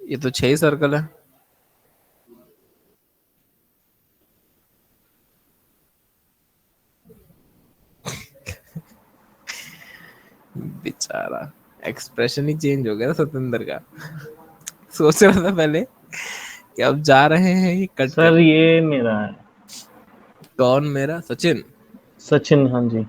ये तो 6 ही सर्कल है। बेचारा एक्सप्रेशन ही चेंज हो गया ना सतेंद्र का। सोच रहा था पहले कि अब जा रहे हैं ये कट सर कर। ये मेरा है। कौन मेरा? सचिन। सचिन, हाँ जी।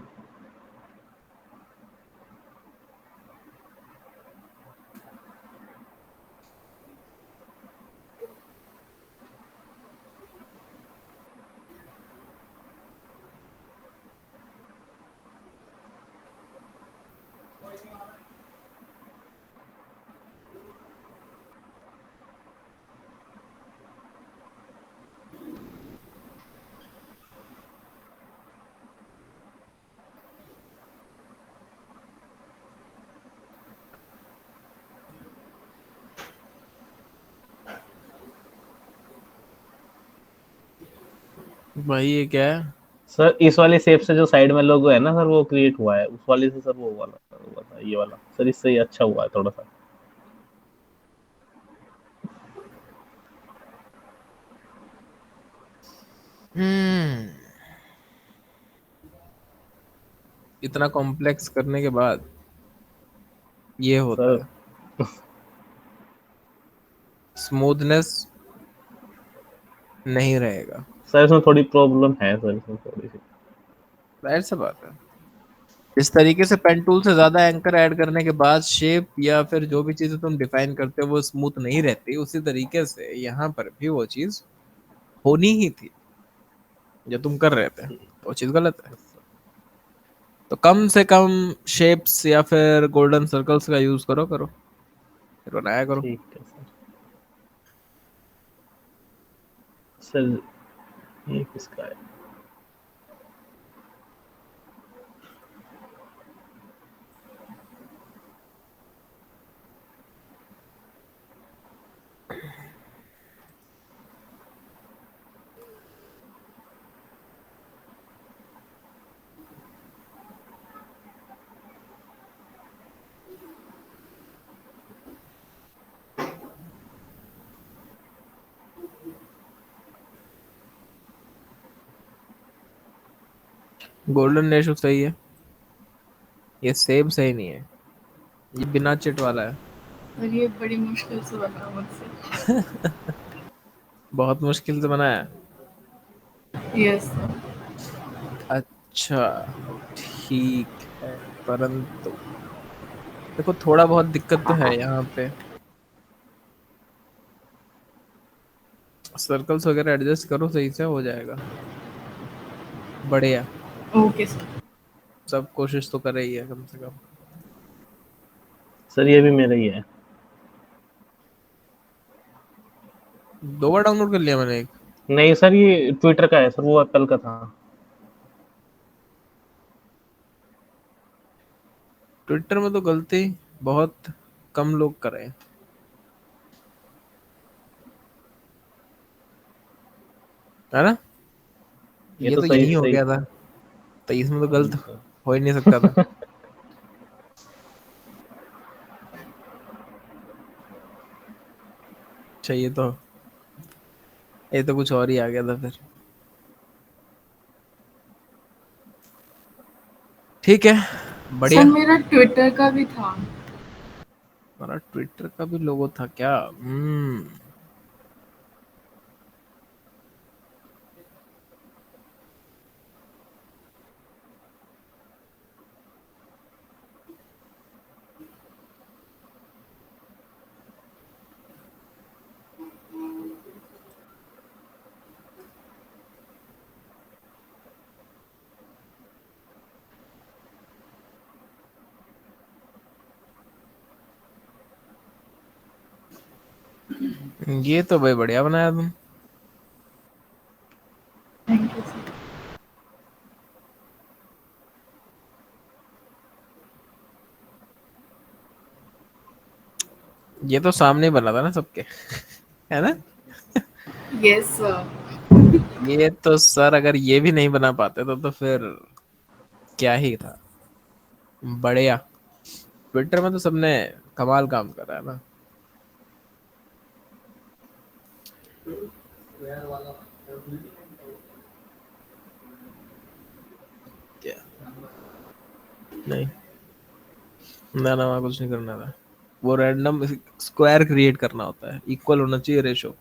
भाई ये क्या है? सर इस वाले शेप से जो साइड में लोगो है ना सर, वो क्रिएट हुआ है। उस वाले से सर वो वाला हुआ था, ये वाला सर इससे ये अच्छा हुआ है थोड़ा सा। हम्म। इतना कॉम्प्लेक्स करने के बाद ये होता सर है। स्मूथनेस नहीं रहेगा। सर इसमें थोड़ी प्रॉब्लम है सर, इसमें थोड़ी सी। जाहिर सी बात है। इस तरीके से पेन टूल से ज्यादा एंकर ऐड करने के बाद शेप या फिर जो भी चीजें तुम डिफाइन करते हो वो स्मूथ नहीं रहती, उसी तरीके से यहाँ पर भी वो चीज होनी ही थी जो तुम कर रहे थे, तो वो चीज गलत है। तो कम से कम शेप्स या फिर गोल्डन सर्कल्स का यूज करो करो, फिर बनाया करो। ठीक है सर। सर ये किसका है? गोल्डन रेशो सही है, ये सेम सही नहीं है, ये बिना चिट वाला है। और ये बड़ी मुश्किल से बना मुझसे। बहुत मुश्किल से बनाया। यस। अच्छा, ठीक है, परंतु देखो थोड़ा बहुत दिक्कत तो है यहाँ पे। सर्कल्स वगैरह एडजस्ट करो, सही से हो जाएगा। बढ़िया। Okay sir. सब कोशिश तो कर रही है कम से कम। सर ये भी मेरा ही है। 2 बार डाउनलोड कर लिया मैंने एक। नहीं सर, ये ट्विटर का है सर, वो एप्पल का था। ट्विटर में तो गलती बहुत कम लोग कर रहे हैं, है ना? ये ये तो तो सही यही हो सही। गया था, तो इसमें तो हाँ गलत जी सर। हो ही नहीं सकता था। अच्छा, ये तो कुछ और ही आ गया था फिर। ठीक है, सर बढ़िया। मेरा ट्विटर का भी था। हमारा ट्विटर का भी लोगो था क्या? ये तो भाई बढ़िया बनाया तुम। Thank you sir. ये तो सामने बना था ना सबके, है ना? Yes sir. ये तो सर अगर ये भी नहीं बना पाते तो फिर क्या ही था। बढ़िया। ट्विटर में तो सबने कमाल काम करा है ना। क्या? नहीं, ना ना, वहाँ कुछ नहीं करना था। वो रैंडम स्क्वायर क्रिएट करना होता है, इक्वल होना चाहिए रेशो।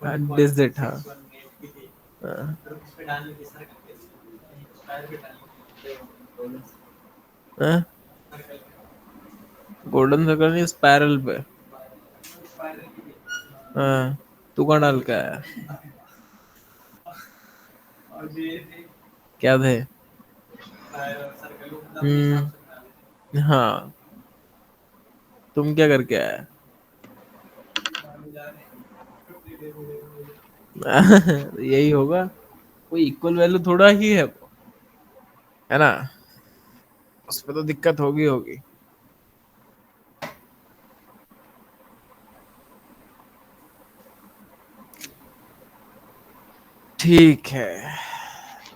दिस इट, हाँ। गोल्डन सर्कल नहीं, स्पाइरल पे। हाँ, तू कहाँ डाल के आया? क्या थे? हाँ, तुम क्या करके आया? यही होगा, कोई इक्वल वैल्यू थोड़ा ही है वो, है ना? उसमें तो दिक्कत होगी होगी। ठीक है,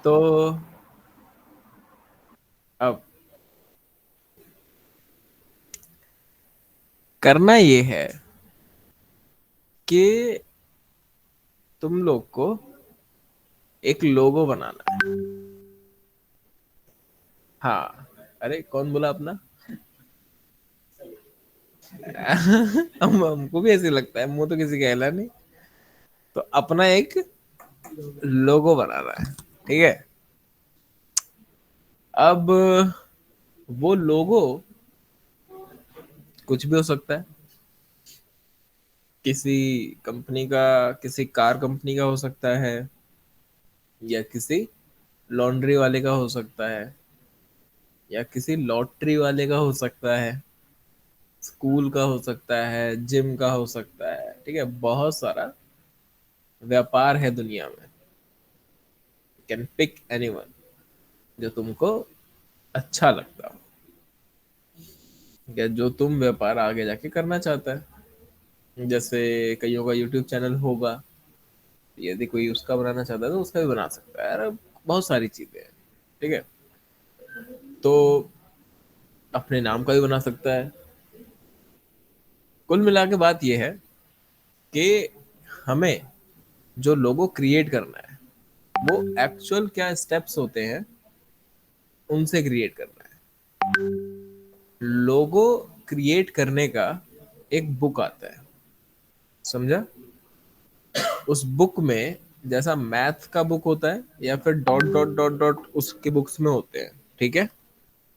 तो अब करना ये है कि तुम लोग को एक लोगो बनाना है। हाँ, अरे कौन बोला अपना? हमको भी ऐसे लगता है, मुंह तो किसी का हिला नहीं। तो अपना एक लोगो बनाना है, ठीक है? अब वो लोगो कुछ भी हो सकता है, किसी कंपनी का, किसी कार कंपनी का हो सकता है, या किसी लॉन्ड्री वाले का हो सकता है, या किसी लॉटरी वाले का हो सकता है, स्कूल का हो सकता है, जिम का हो सकता है, ठीक है? बहुत सारा व्यापार है दुनिया में। कैन पिक एनीवन जो तुमको अच्छा लगता हो, या जो तुम व्यापार आगे जाके करना चाहता है। जैसे कईयों का यूट्यूब चैनल होगा, यदि कोई उसका बनाना चाहता है तो उसका भी बना सकता है यार। बहुत सारी चीजें हैं, ठीक है? तो अपने नाम का भी बना सकता है। कुल मिला के बात यह है कि हमें जो लोगो क्रिएट करना है, वो एक्चुअल क्या स्टेप्स होते हैं उनसे क्रिएट करना है। लोगो क्रिएट करने का एक बुक आता है, समझा? उस बुक में जैसा मैथ का बुक होता है या फिर डॉट डॉट डॉट डॉट उसके बुक्स में होते हैं, ठीक है?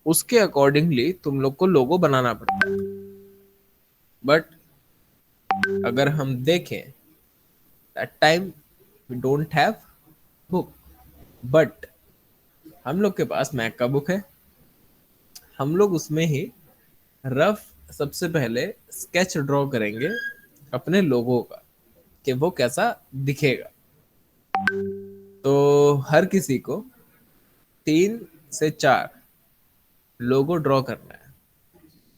उसके अकॉर्डिंगली तुम लोग को लोगो बनाना पड़ता है। बट अगर हम देखें, that time we don't have book, but हम लोग के पास मैक का बुक है। हम लोग उसमें ही रफ सबसे पहले स्केच ड्रॉ करेंगे अपने लोगो का, कि वो कैसा दिखेगा। तो हर किसी को 3 से 4 लोगो ड्रॉ करना है।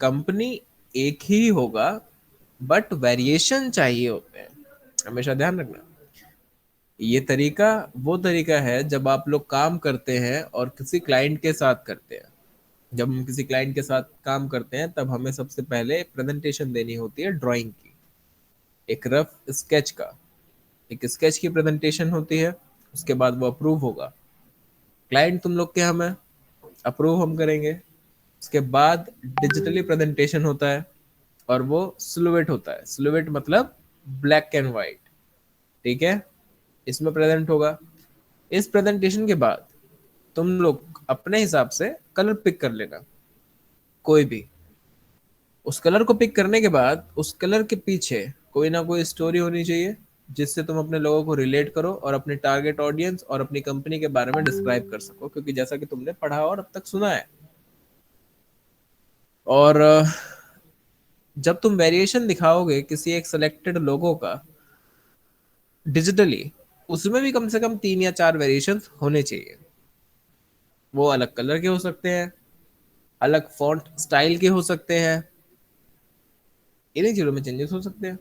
कंपनी एक ही होगा, बट वेरिएशन चाहिए होते हैं, हमेशा ध्यान रखना। ये तरीका वो तरीका है जब आप लोग काम करते हैं और किसी क्लाइंट के साथ करते हैं। जब हम किसी क्लाइंट के साथ काम करते हैं तब हमें सबसे पहले प्रेजेंटेशन देनी होती है ड्राइंग की, एक रफ स्केच का। एक स्केच की प्रेजेंटेशन होती है, उसके बाद वो अप्रूव होगा। क्लाइंट तुम लोग के हम है, अप्रूव हम करेंगे। उसके बाद डिजिटली प्रेजेंटेशन होता है, और वो सिलुएट होता है। सिलुएट मतलब ब्लैक एंड व्हाइट, ठीक है? इसमें प्रेजेंट होगा। इस प्रेजेंटेशन के बाद तुम लोग अपने हिसाब से कलर पिक कर लेना, कोई भी। उस कलर को पिक करने के बाद उस कलर के पीछे कोई ना कोई स्टोरी होनी चाहिए, जिससे तुम अपने लोगों को रिलेट करो और अपने टारगेट ऑडियंस और अपनी कंपनी के बारे में डिस्क्राइब कर सको, क्योंकि जैसा कि तुमने पढ़ा और अब तक सुना है। और जब तुम वेरिएशन दिखाओगे किसी एक सिलेक्टेड लोगो का डिजिटली, उसमें भी कम से कम 3 या 4 वेरिएशन होने चाहिए। वो अलग कलर के हो सकते हैं, अलग फॉन्ट स्टाइल के हो सकते हैं, इन्हीं चीजों में चेंजेस हो सकते हैं।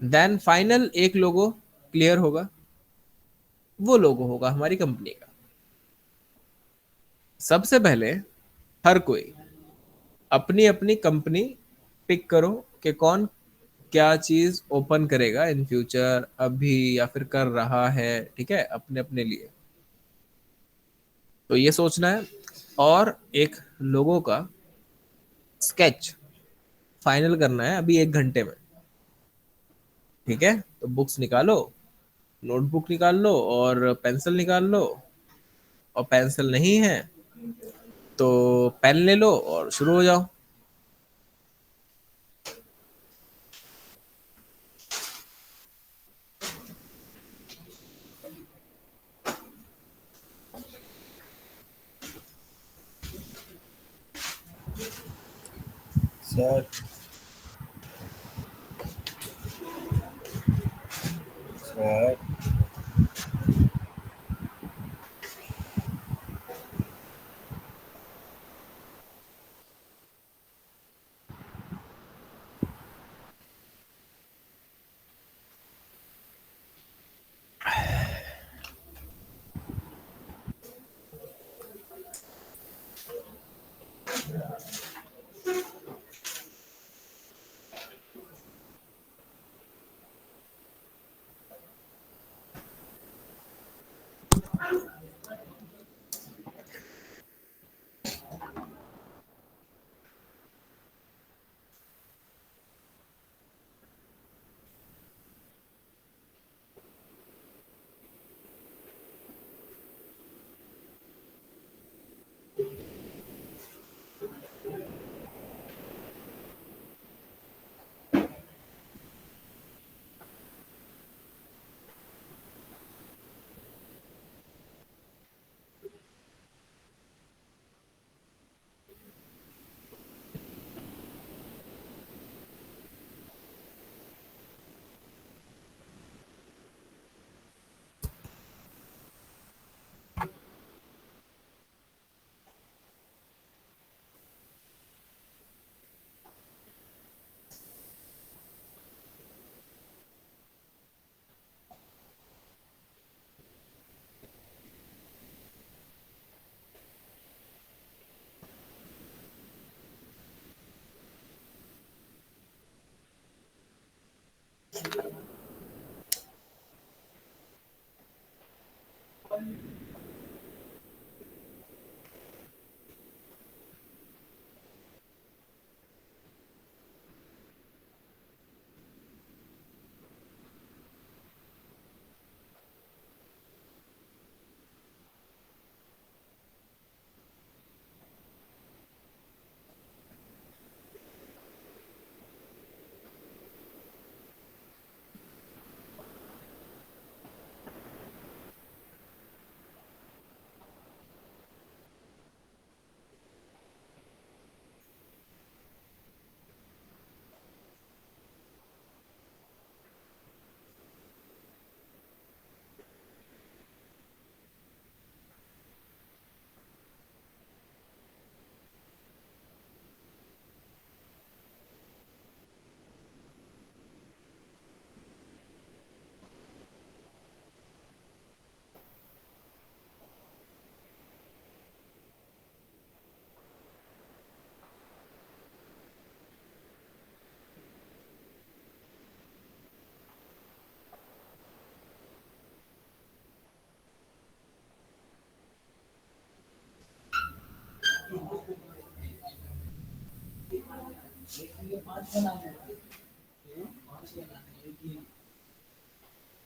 देन फाइनल एक लोगो क्लियर होगा, वो लोगो होगा हमारी कंपनी का। सबसे पहले हर कोई अपनी अपनी कंपनी पिक करो कि कौन क्या चीज ओपन करेगा इन फ्यूचर, अभी या फिर कर रहा है, ठीक है, अपने अपने लिए। तो ये सोचना है, और एक लोगों का स्केच फाइनल करना है अभी 1 घंटे में, ठीक है। तो बुक्स निकालो, नोटबुक निकाल लो और पेंसिल निकाल लो, और पेंसिल नहीं है तो पेन ले लो और शुरू हो जाओ। सर सर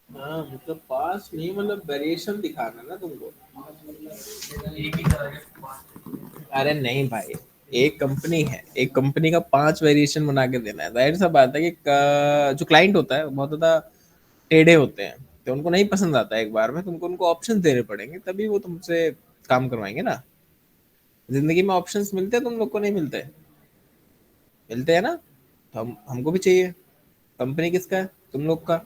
हाँ मतलब पास नहीं, मतलब वेरिएशन दिखाना ना तुमको। अरे नहीं भाई, एक कंपनी है, एक कंपनी का 5 वेरिएशन बना के देना है। जाहिर सा बात है कि जो क्लाइंट होता है बहुत ज्यादा टेढ़े होते हैं, तो उनको नहीं पसंद आता है एक बार में, तुमको उनको ऑप्शन देने पड़ेंगे तभी वो तुमसे काम करवाएंगे ना। जिंदगी में ऑप्शंस मिलते हैं, तुम लोग को नहीं मिलते? मिलते हैं ना। तो हमको भी चाहिए। कंपनी किसका है? तुम लोग का।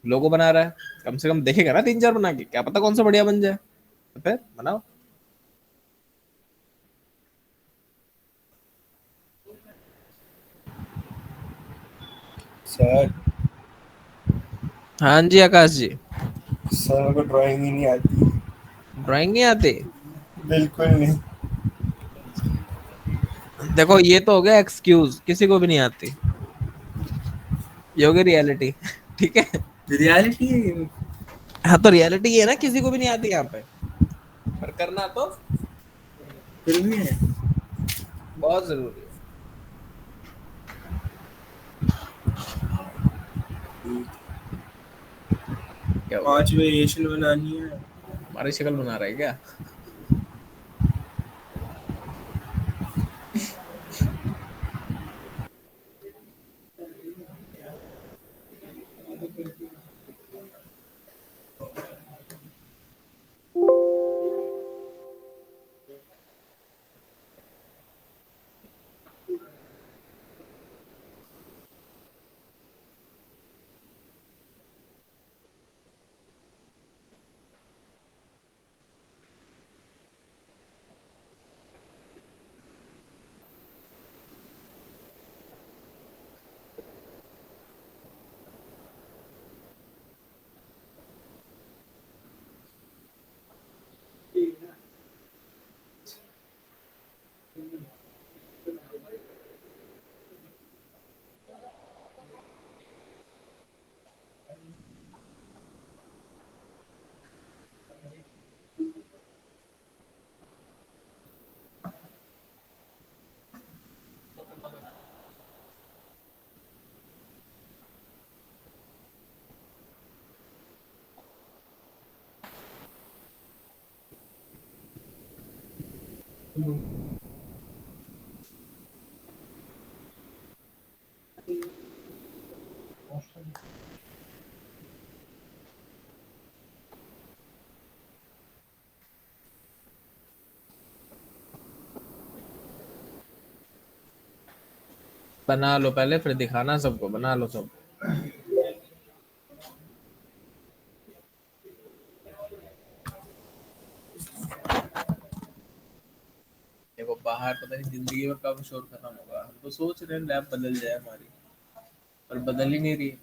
लोगो बना रहा है, कम से कम देखेगा ना 3 4 बना के, क्या पता कौन सा बढ़िया बन जाए। तो फिर बनाओ। सर हाँ जी आकाश जी। सर मेरे को ड्राइंग ही नहीं आती। ड्राइंग नहीं आती? बिल्कुल नहीं। देखो ये तो हो गया एक्सक्यूज, किसी को भी नहीं आती, ये हो गई रियलिटी। ठीक है। रियलिटी है ये। हाँ तो रियलिटी ये है ना, किसी को भी नहीं आती यहाँ पे, पर करना तो फिल्मी है। बहुत जरूरी है। क्या हुआ? 5 वेरिएशन बनानी है। हमारी शक्ल बना रहा है क्या? बना लो पहले, फिर दिखाना सबको, बना लो सब। देखो बाहर पता नहीं जिंदगी में कब शोर खत्म होगा, हम तो सोच रहे हैं लैब बदल जाए हमारी, पर बदल ही नहीं रही।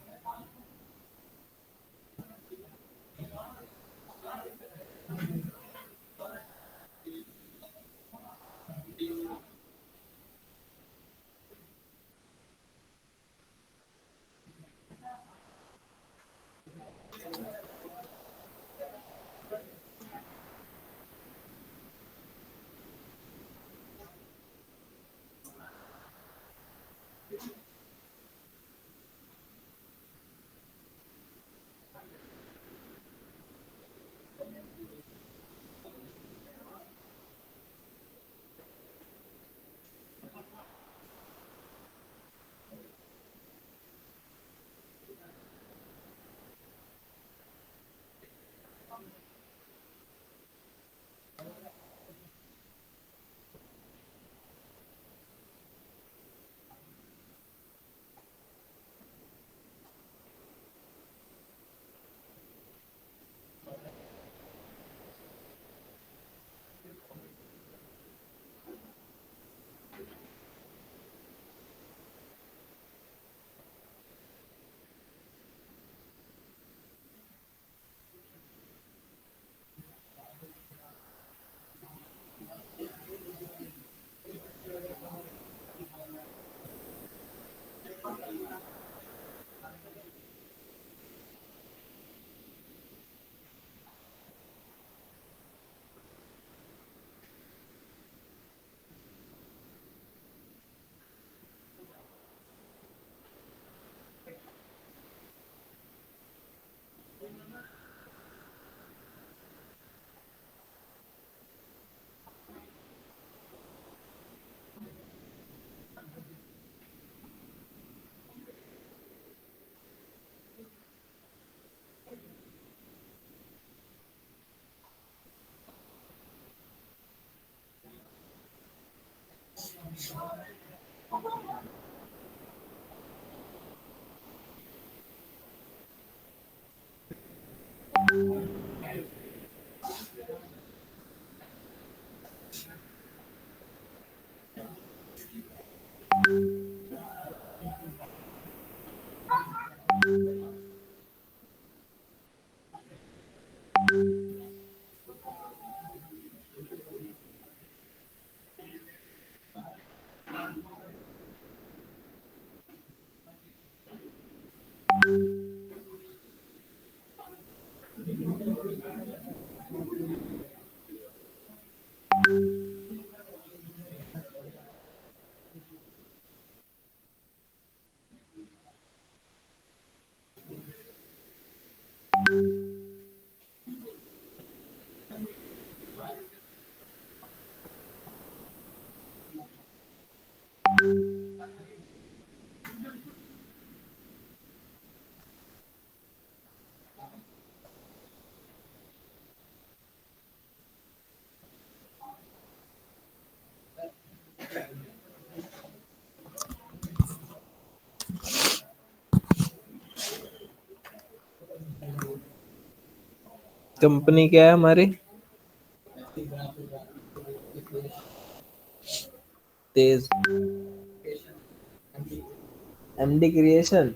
कंपनी क्या है हमारी? तेज। MD creation.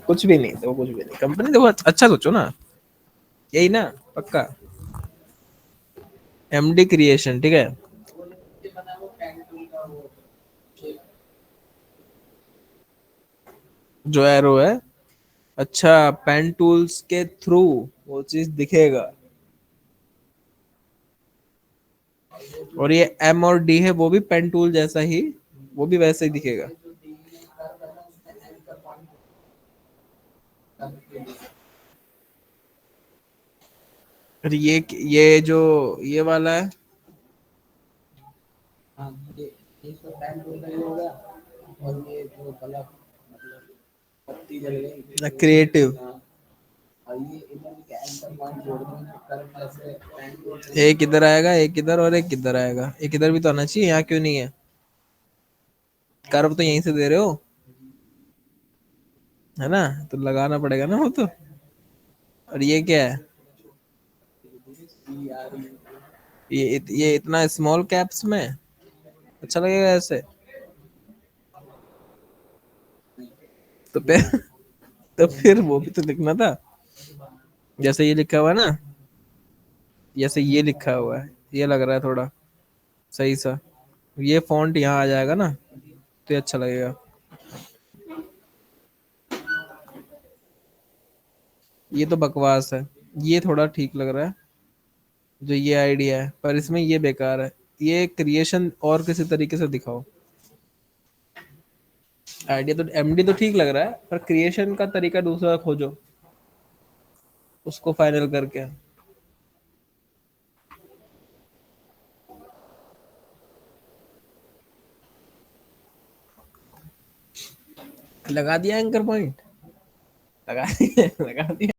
कुछ भी नहीं, देखो कुछ भी नहीं, कंपनी देखो अच्छा सोचो ना, यही ना पक्का। एमडी क्रिएशन, ठीक है। जो एरो है, अच्छा पेन टूल्स के थ्रू वो चीज दिखेगा। और ये एम और डी है, वो भी पेन टूल जैसा ही, वो भी वैसे ही दिखेगा। फिर ये जो ये वाला है, क्रिएटिव, एक इधर आएगा, एक इधर और एक इधर आएगा, एक इधर भी तो आना चाहिए, यहाँ क्यों नहीं है? कर्व तो यहीं से दे रहे हो, है ना, तो लगाना पड़ेगा ना वो तो। और ये क्या है? ये इतना स्मॉल कैप्स में अच्छा लगेगा ऐसे? तो फिर तो फिर वो भी तो लिखना था, जैसे ये लिखा हुआ है ना, जैसे ये लिखा हुआ है, ये लग रहा है थोड़ा सही सा, ये फॉन्ट यहाँ आ जाएगा ना, तो ये अच्छा लगेगा। ये तो बकवास है, ये थोड़ा ठीक लग रहा है जो ये आइडिया है, पर इसमें ये बेकार है। ये क्रिएशन और किसी तरीके से दिखाओ। आइडिया तो एमडी तो ठीक लग रहा है, पर क्रिएशन का तरीका दूसरा खोजो, उसको फाइनल करके। लगा दिया एंकर पॉइंट, लगा दिया लगा दिया।